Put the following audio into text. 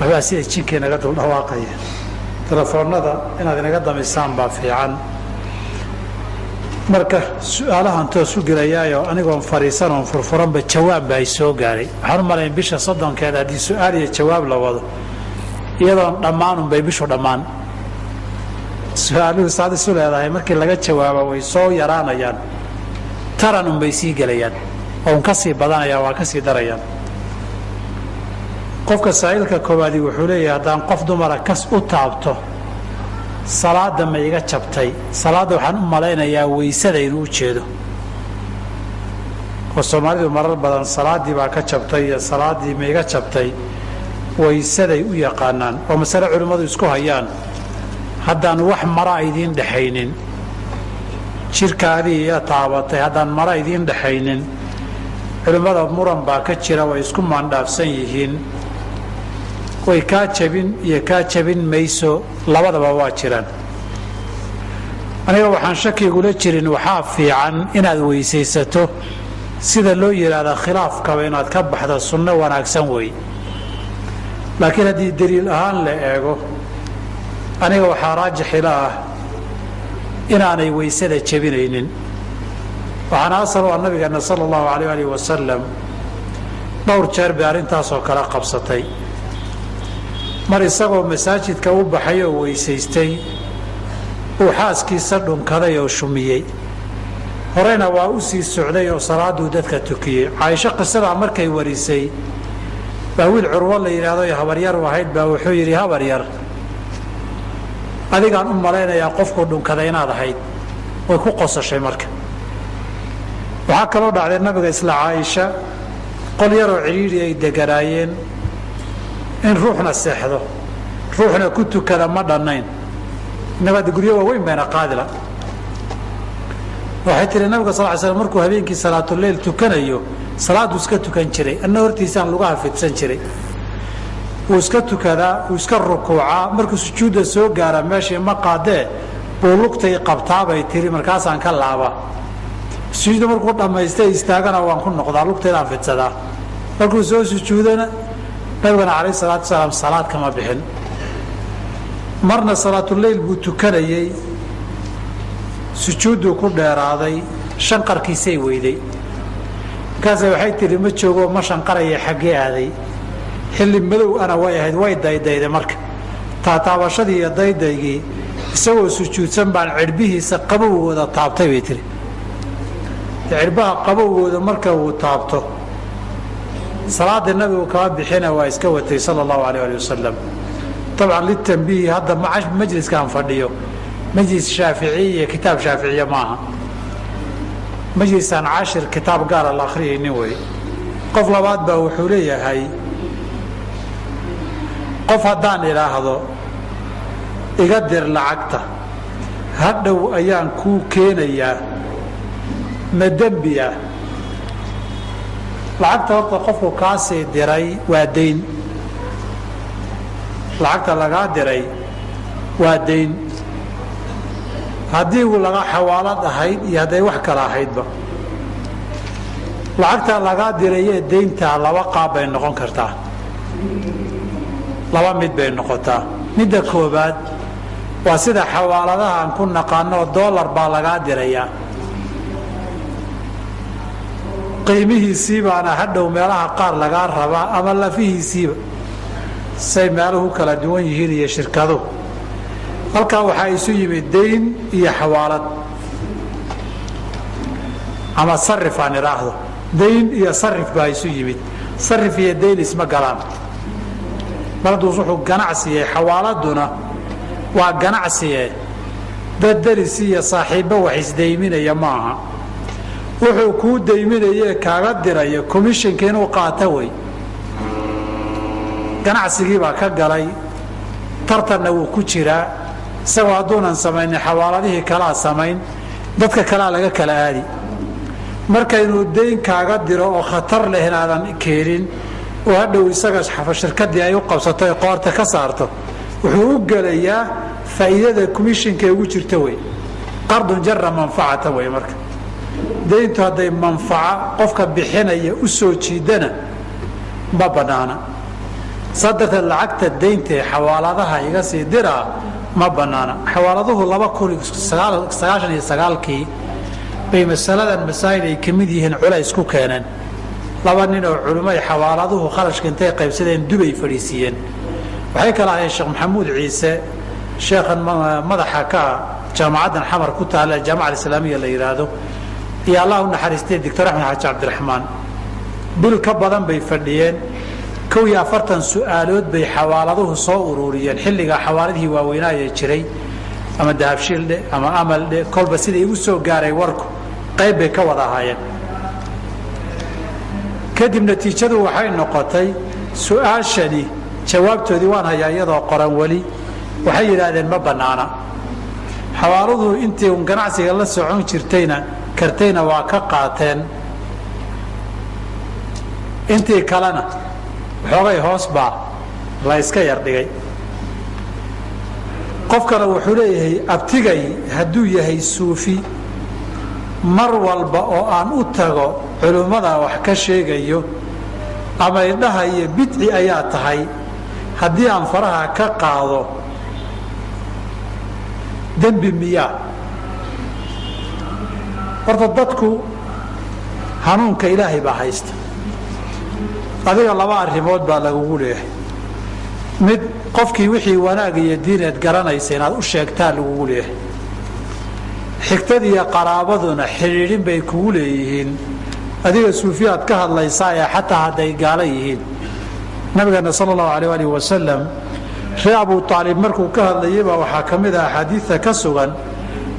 waxbaa sida jinkii naga dul dhawaaqaya telefoonada inaad inaga damisaan baa fiican. marka su'aalahan toos u gelayaayo anigoon fariisan oon furfuranba jawaab baa soo gaaray. waxaan u malayn bisha 30keeda haddii su'aal iyo jawaab la wado iyadoon dhammaanun bay bishu dhammaan. su-aaluhu saad isu leedahay markii laga jawaabo way soo yaraanayaan, taran unbay sii gelayaan oo un ka sii badanayaan, waa ka sii darayaan. qofka saa'ilka koowaadi wuxuu leeyahay haddaan qof dumara kas u taabto salaada ma iga jabtay? salaadda waxaan u malaynayaa weysada inuu u jeedo oo soomaalidu marar badan salaaddii baa ka jabtay iyo salaaddii ma iga jabtay weysaday u yaqaanaan oo masale culimmadu isku hayaan. haddaan wax mara idiin dhexaynin, jirkaadii iyo taabatay haddaan mara idiin dhexaynin, culimmada muran baa ka jira, way isku maandhaafsan yihiin. way kaa jabin iyo kaa jabin mayso, labadaba waa jiraan. aniga waxaan shakigula jirin waxaa fiican inaad weysaysato, sida loo yidhaahda khilaafkaba inaad ka baxdo sunno wanaagsan wey. laakiin haddii daliil ahaan la eego, aniga waxaa raajix ila ah inaanay weysada jebinaynin. waxaana asal u ah nabigeena sala allahu alayh alih wasalam dhowr jeer bay arrintaasoo kale qabsatay. mar isagoo masaajidka u baxay oo weysaystay uu xaaskiisa dhunkaday oo shumiyey, horena waa u sii socday oo salaaduu dadka tukiyey. caaisho qisadaa markay warisay baa wiil curwo la yidhaahdo habaryar u ahayd baa wuxuu yidhi, habaryar adigaan u malaynayaa qofkuu dhunkaday inaad ahayd. way ku qosashay marka. waxaa kaloo dhacday nabiga isla caaisha qol yaroo cidhiidhi ay deganaayeen in ruuxna seexdo ruuxna ku tukada ma dhannayn. innaga guryo waaweyn bayna qaadila. waxay tihi nabiga sal ly slam markuu habeenkii salaatuleyl tukanayo salaaduu iska tukan jiray, anna hortiisaan lugaha fidsan jiray. wuu iska tukadaa, wuu iska rukuucaa, markuu sujuudda soo gaara meeshii ma qaadee buu lugtay qabtaabay tiri, markaasaan ka laabaa. sujuudda markuu dhammaystay istaagana waan ku noqdaa, lugtaydaan fidsadaa. markuu soo sujuudana nabigana calayh salaatu wasalaam salaad kama bixin. marna salaatuleyl buu tukanayey, sujuudduu ku dheeraaday, shanqarkiisay weyday. markaase waxay tihi ma joogo ma shanqaraya, xaggee aaday? xilli madow ana way ahayd, way daydayday. marka taataabashadii iyo daydaygii isagoo sujuudsan baan cirbihiisa qabowgooda taabtay bay tihi. cirbaha qabowgooda marka uu taabto salaada nabigu kama bixina, waa iska watay sala allahu alayh ali wasalam. dabcan litambiihi hadda majliskaan fadhiyo majlis shaaficiy iyo kitaab shaaficiye maaha, majlisaan cashir kitaab gaara la akhriyaynin wey. qof labaad baa wuxuu leeyahay, qof haddaan idhaahdo iga dir lacagta hadhow ayaan kuu keenayaa, ma dembi ah? lacagta horta qofku kaasii diray waa dayn. lacagta lagaa diray waa dayn, haddii uu laga xawaalad ahayd iyo hadday wax kale ahaydba. lacagta lagaa dirayee dayntaa laba qaab bay noqon kartaa, laba mid bay noqotaa. midda koobaad waa sida xawaaladaha aan ku naqaano, dollar baa lagaa dirayaa, qiimihiisii baana hadhow meelaha qaar lagaa rabaa, ama lafihiisiiba, say meeluhu kala duwan yihiin iyo shirkaduhu. halkaa waxaa isu yimid dayn iyo xawaalad, ama sarif aan idhaahdo. dayn iyo sarif baa isu yimid. sarif iyo dayn isma galaan. marduus wuxuu ganacsiye, xawaaladuna waa ganacsiye, dad daris iyo saaxiibbo wax isdayminaya ma aha. wuxuu kuu dayminayee kaaga diraya commissionka inuu qaato wey. ganacsigii baa ka galay, tartanna wuu ku jiraa. isagoo hadduunan samaynin xawaaladihii kalaa samayn, dadka kalaa laga kala aadi. marka inuu dayn kaaga diro oo khatar leh inaadan keenin, oo hadhow isaga shirkadii ay u qabsato ay qoorta ka saarto, wuxuu u gelayaa faa'iidada commissionka ugu jirta wey. qardun jara manfacata wey. marka dayntu hadday manfaco qofka bixinaya u soo jiidana ma bannaana. sadarta lacagta deynta xawaaladaha iga sii dira ma banaana xawaaladuhu 1999kii bay masaladan masaa'il ay kamid yihiin culays ku keeneen laba nin oo culimay xawaaladuhu kharashka intay qaybsadeen dubay fadhiisiyeen waxay kala ahaayeen sheekh maxamuud ciise sheekhan madaxa ka jaamacadan xamar ku taala jaamaca islaamiga la yiraahdo iyo Allah u naxariistay Dr. Axmed Xaaji Cabdiraxmaan bil ka badan bay fadhiyeen 40 su'aalood bay xawaaladuhu soo ururiyeen xilliga xawaaladii waaweynaa jiray ama dahabshilde ama amalde kolba sida igu soo gaaray warku qayb bay ka wada ahaayeen kadib natiijadu waxay noqotay su'aashani jawaabtoodii waan hayaa iyadoo qoran wali waxay yiraahdeen ma banaana xawaaluhu intii uu ganacsiga la socon jirtayna kartayna waa ka qaateen intii kalena xoogay hoos baa la iska yar dhigay qofkana wuxuu leeyahay abtigay hadduu yahay suufi mar walba oo aan u tago culimmada wax ka sheegayo ama idhahayo bidci ayaa tahay haddii aan faraha ka qaado dembi miyaa horta dadku hanuunka ilaahay baa haysta adiga laba arrimood baa lagugu leeyahay mid qofkii wixii wanaag iyo diineed garanaysa inaad u sheegtaa lagugu leeyahay xigtad iyo qaraabaduna xidhiidhin bay kugu leeyihiin adiga suufiyaad ka hadlaysaa ee xataa hadday gaala yihiin nabigeena sala allahu calayh waalihi wasalam ree abu taalib markuu ka hadlayay baa waxaa ka mid ah axaadiidta ka sugan